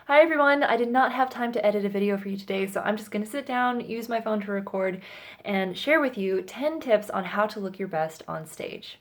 Hi everyone, I did not have time to edit a video for you today, so I'm just going to sit down, use my phone to record, and share with you 10 tips on how to look your best on stage.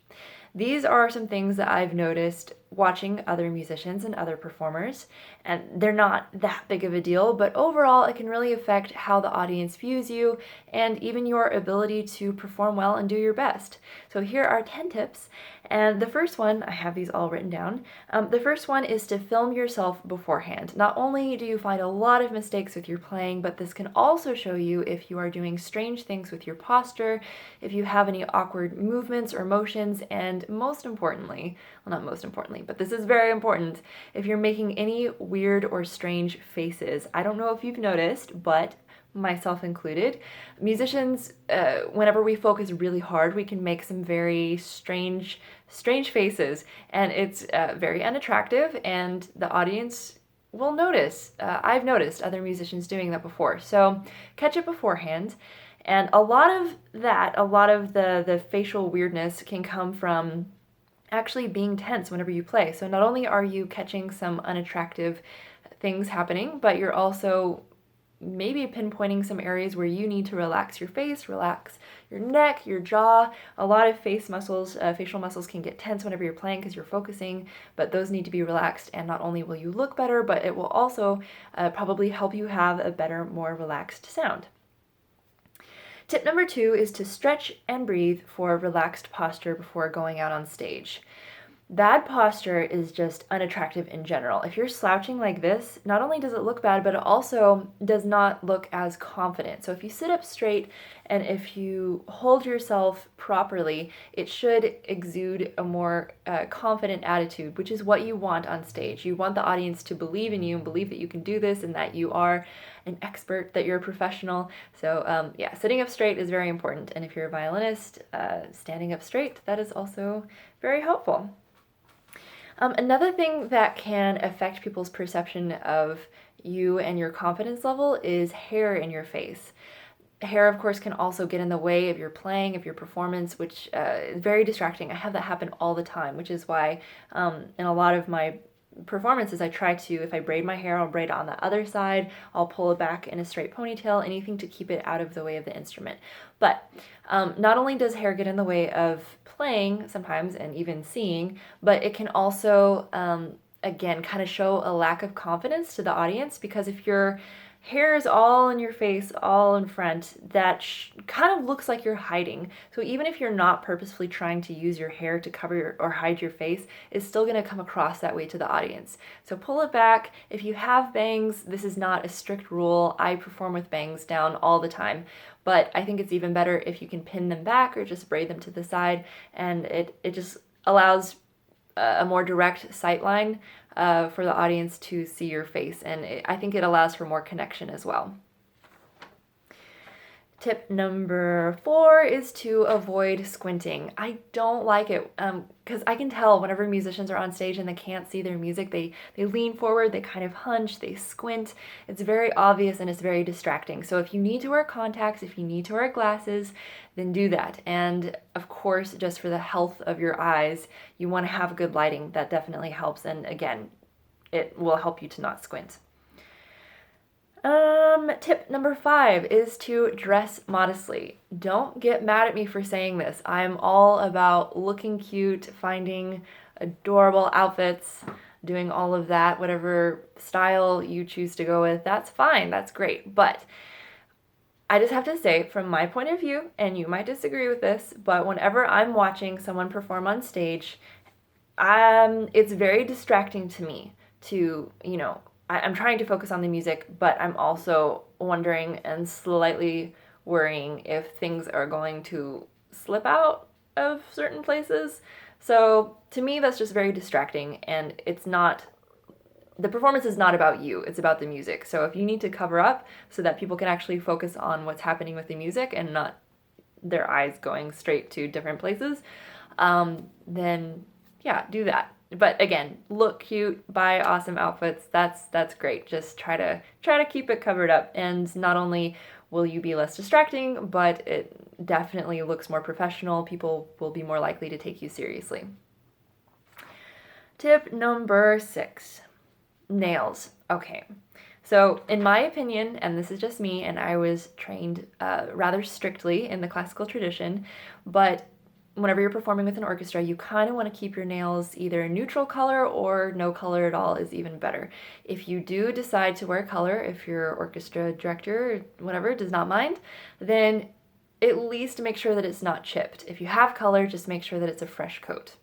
These are some things that I've noticed watching other musicians and other performers, and they're not that big of a deal, but overall it can really affect how the audience views you and even your ability to perform well and do your best. So here are 10 tips, and the first one, I have these all written down, the first one is to film yourself beforehand. Not only do you find a lot of mistakes with your playing, but this can also show you if you are doing strange things with your posture, if you have any awkward movements or motions, and most importantly, well, not most importantly, but this is very important, if you're making any weird or strange faces. I don't know if you've noticed, but myself included, musicians, whenever we focus really hard, we can make some very strange faces, and it's very unattractive, and the audience will notice. I've noticed other musicians doing that before, so catch it beforehand. And a lot of the facial weirdness can come from actually being tense whenever you play. So not only are you catching some unattractive things happening, but you're also maybe pinpointing some areas where you need to relax your face, relax your neck, your jaw. A lot of face muscles, facial muscles can get tense whenever you're playing because you're focusing, but those need to be relaxed, and not only will you look better, but it will also probably help you have a better, more relaxed sound. Tip number 2 is to stretch and breathe for a relaxed posture before going out on stage. Bad posture is just unattractive in general. If you're slouching like this, not only does it look bad, but it also does not look as confident. So if you sit up straight and if you hold yourself properly, it should exude a more confident attitude, which is what you want on stage. You want the audience to believe in you and believe that you can do this and that you are an expert, that you're a professional. So yeah, sitting up straight is very important. And if you're a violinist, standing up straight, that is also very helpful. Another thing that can affect people's perception of you and your confidence level is hair in your face. Hair, of course, can also get in the way of your playing, of your performance, which is very distracting. I have that happen all the time, which is why in a lot of my performances I try to, if I braid my hair, I'll braid it on the other side, I'll pull it back in a straight ponytail, anything to keep it out of the way of the instrument. But not only does hair get in the way of playing sometimes and even seeing, but it can also again kind of show a lack of confidence to the audience, because if your hair is all in your face, all in front, that kind of looks like you're hiding. So even if you're not purposefully trying to use your hair to cover or hide your face, it's still going to come across that way to the audience. So pull it back. If you have bangs, this is not a strict rule. I perform with bangs down all the time, but I think it's even better if you can pin them back or just braid them to the side, and it just allows a more direct sight line for the audience to see your face, and I think it allows for more connection as well. Tip number 4 is to avoid squinting. I don't like it because I can tell whenever musicians are on stage and they can't see their music, they lean forward, they kind of hunch, they squint. It's very obvious and it's very distracting. So if you need to wear contacts, if you need to wear glasses, then do that. And of course, just for the health of your eyes, you want to have good lighting. That definitely helps. And again, it will help you to not squint. Tip number 5 is to dress modestly. Don't get mad at me for saying this. I'm all about looking cute, finding adorable outfits, doing all of that, whatever style you choose to go with, that's fine, that's great. But I just have to say, from my point of view, and you might disagree with this, but whenever I'm watching someone perform on stage, it's very distracting to me to, I'm trying to focus on the music, but I'm also wondering and slightly worrying if things are going to slip out of certain places. So to me, that's just very distracting, and the performance is not about you, it's about the music. So if you need to cover up so that people can actually focus on what's happening with the music and not their eyes going straight to different places, then yeah, do that. But again, look cute, buy awesome outfits. That's great. Just try to keep it covered up, and not only will you be less distracting, but it definitely looks more professional. People will be more likely to take you seriously. Tip number 6. Nails. Okay. So, in my opinion, and this is just me, and I was trained rather strictly in the classical tradition, but whenever you're performing with an orchestra, you kind of want to keep your nails either neutral color or no color at all is even better. If you do decide to wear color, if your orchestra director or whatever does not mind, then at least make sure that it's not chipped. If you have color, just make sure that it's a fresh coat.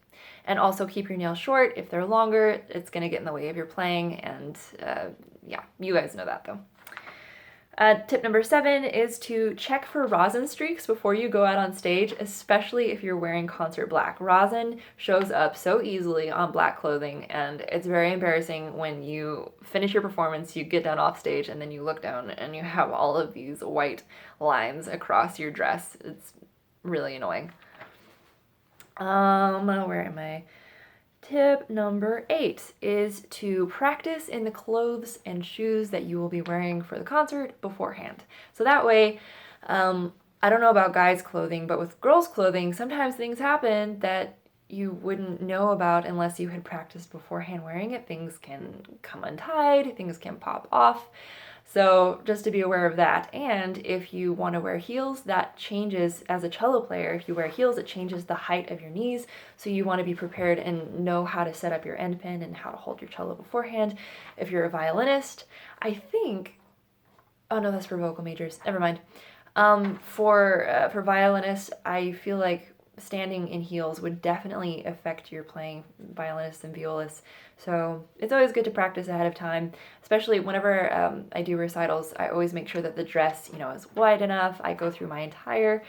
And also keep your nails short. If they're longer, it's going to get in the way of your playing, and yeah, you guys know that though. Tip number 7 is to check for rosin streaks before you go out on stage, especially if you're wearing concert black. Rosin shows up so easily on black clothing, and it's very embarrassing when you finish your performance, you get down off stage, and then you look down and you have all of these white lines across your dress. It's really annoying. Where am I? Tip number 8 is to practice in the clothes and shoes that you will be wearing for the concert beforehand. So that way, I don't know about guys' clothing, but with girls' clothing, sometimes things happen that you wouldn't know about unless you had practiced beforehand wearing it. Things can come untied, things can pop off. So just to be aware of that. And if you want to wear heels, that changes as a cello player. If you wear heels, it changes the height of your knees. So you want to be prepared and know how to set up your end pin and how to hold your cello beforehand. If you're a violinist, I think, oh no, that's for vocal majors. Never mind. For violinists, I feel like standing in heels would definitely affect your playing, violinists and violists. So it's always good to practice ahead of time, especially whenever I do recitals. I always make sure that the dress, is wide enough. I go through my entire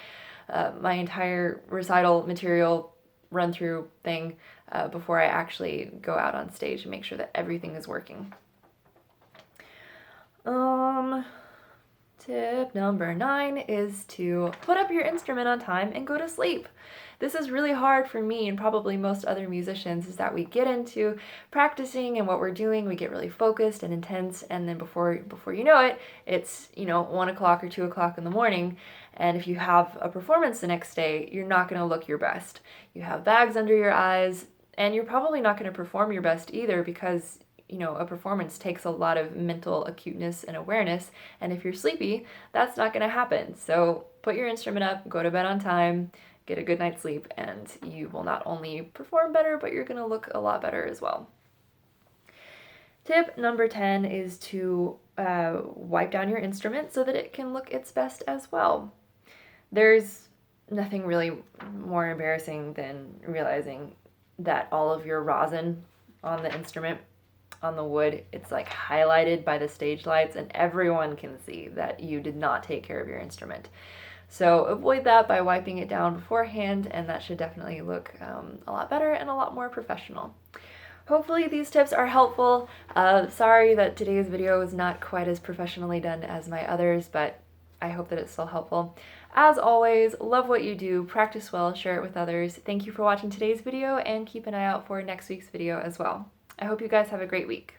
recital material run through thing before I actually go out on stage and make sure that everything is working. Tip number 9 is to put up your instrument on time and go to sleep. This is really hard for me and probably most other musicians, is that we get into practicing and what we're doing, we get really focused and intense, and then before you know it, it's 1 o'clock or 2 o'clock in the morning, and if you have a performance the next day, you're not going to look your best. You have bags under your eyes, and you're probably not going to perform your best either, because a performance takes a lot of mental acuteness and awareness, and if you're sleepy, that's not going to happen. So put your instrument up, go to bed on time, get a good night's sleep, and you will not only perform better, but you're going to look a lot better as well. Tip number 10 is to wipe down your instrument so that it can look its best as well. There's nothing really more embarrassing than realizing that all of your rosin on the instrument, on the wood, it's like highlighted by the stage lights, and everyone can see that you did not take care of your instrument. So avoid that by wiping it down beforehand, and that should definitely look a lot better and a lot more professional. Hopefully these tips are helpful. Sorry that today's video was not quite as professionally done as my others, but I hope that it's still helpful. As always, love what you do, practice well, share it with others. Thank you for watching today's video, and keep an eye out for next week's video as well. I hope you guys have a great week.